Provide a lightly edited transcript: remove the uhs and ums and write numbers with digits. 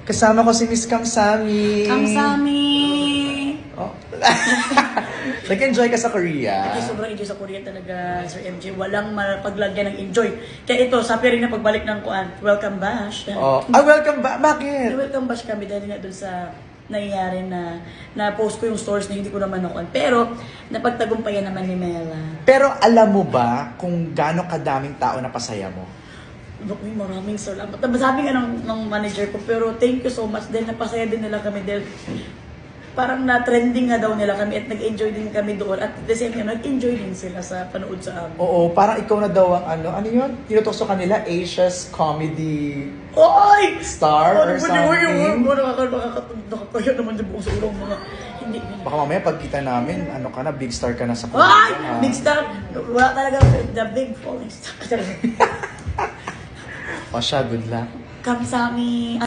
Kasama ko si Miss Kamsami. Kamsami! Oh. Nag-enjoy ka sa Korea? Ay, sobrang enjoy sa Korea talaga, Sir MJ. Walang mapaglagyan ng enjoy. Kaya ito, sabi rin na pagbalik ng kuan, welcome bash. Oh. Ah, welcome back. Bakit? Welcome bash kami dahil nga dun sa nangyayari na na-post ko yung stories na hindi ko naman nakuan. Pero, napagtagumpayan naman ni Mela. Pero alam mo ba kung gaano kadaming tao na pasaya mo? Uy, maraming salamat. Sabi nga ng manager ko, pero thank you so much. Dahil napasaya din nila kami. Dahil parang na-trending nga daw nila kami at nag-enjoy din kami doon. At the same time, nag-enjoy din sila sa panood sa amin. Oo, parang ikaw na daw ang ano yun? Tinutok sa kanila, Asia's comedy Oy! star or something. Nakakaya naman yung buong sa urong mga hindi. Baka mamaya pagkita namin, ano ka na, big star ka na sa Ay! Korea. Big star! Wala talaga the big falling star. O siya, good luck. Kamsami.